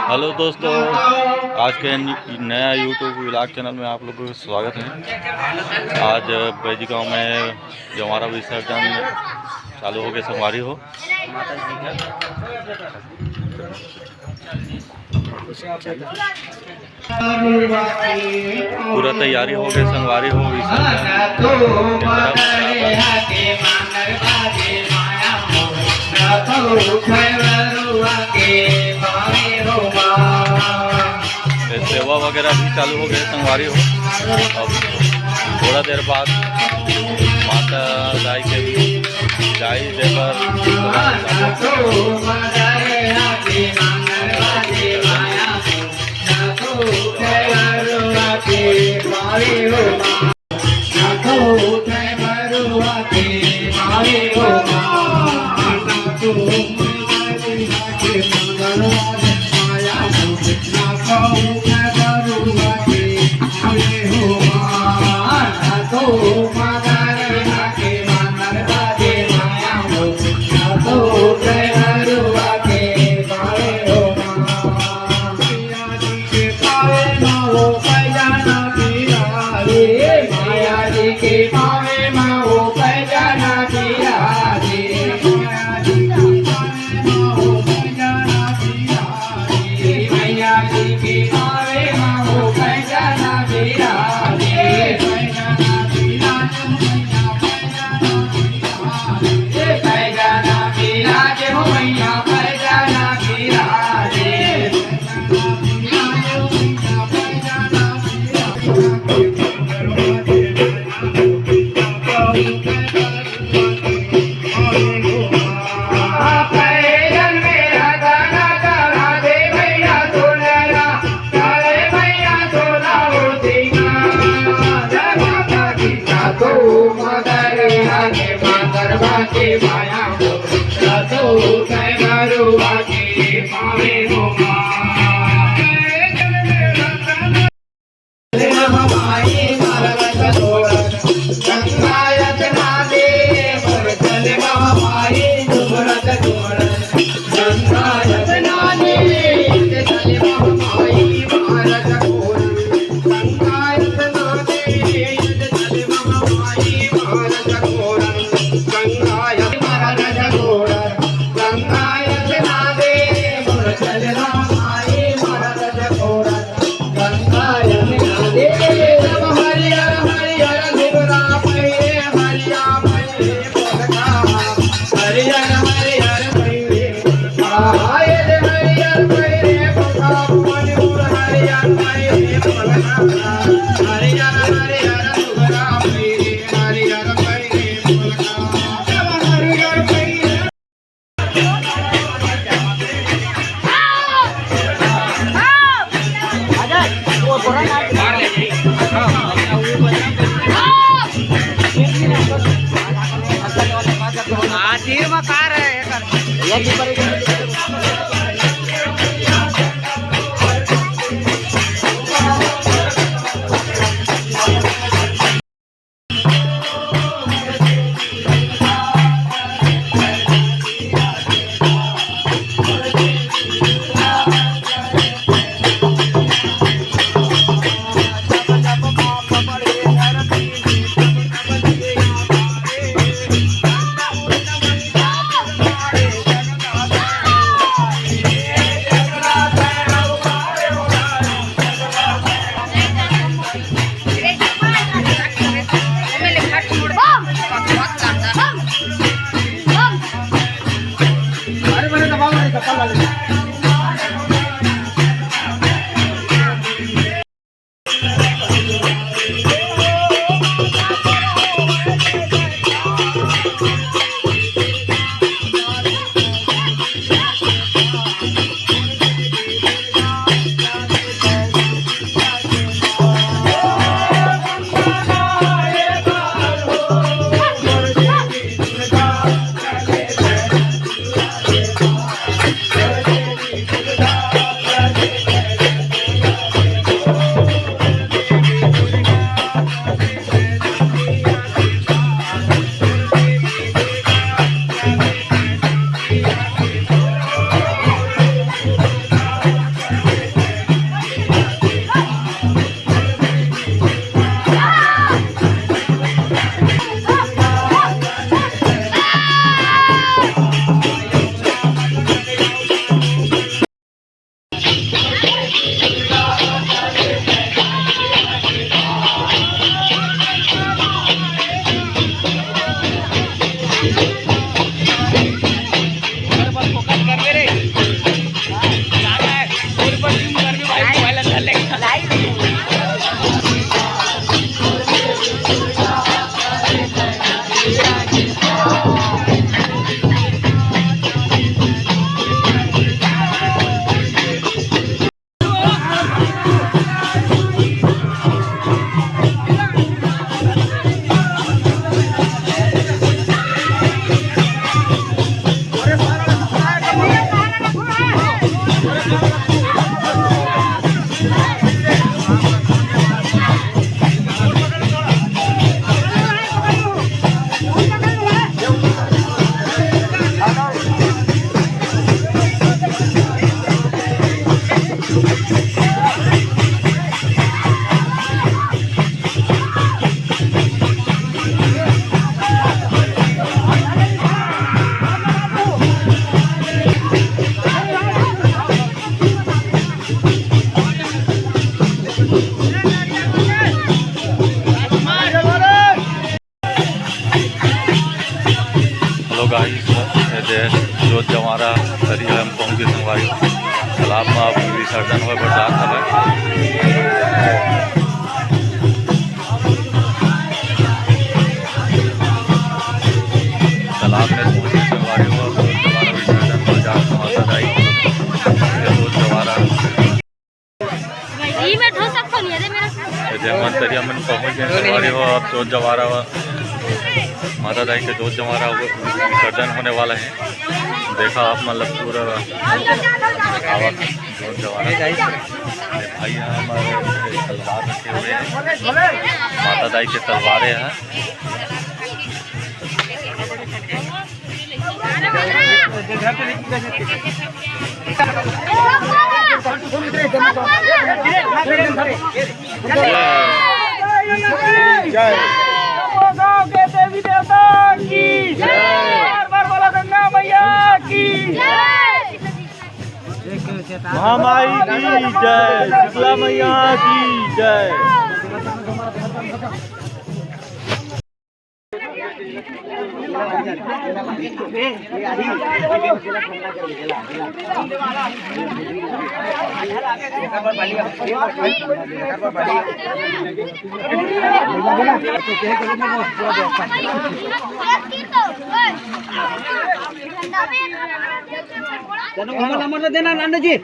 Hello दोस्तों, आज के नया यूट्यूब व्लॉग चैनल में आप लोगों का स्वागत है। आज बैजी गांव में जो हमारा विसर्जन चालू हो गया, संगवारी हो पूरा तैयारी हो गई, संगवारी हो सेवा वगैरह भी चालू हो गए, संगवारी हो। अब थोड़ा देर बाद माता दाई के गाय देकर संगवारी तालाब में अब विसर्जन हुए बरसात हमें तालाब में पहुंचे संगवारी हुआ दोबारा विसर्जन बरसात माता दाई मंतरिया में पहुंच गए संगवारी हो। अब जोत जवारा माता दाई के जोत जवारा विसर्जन होने वाला है। देखा आप मतलब पूरा जोत जवारा भाई हमारे तलवार रखे हुए हैं, माता दाई के तलवारें हैं। जय गाँव के देवी देवता की जय, बार गंगा मैया की जय, महामाई की जय, शीतला मैया की जय। नंबर देना नाना जी।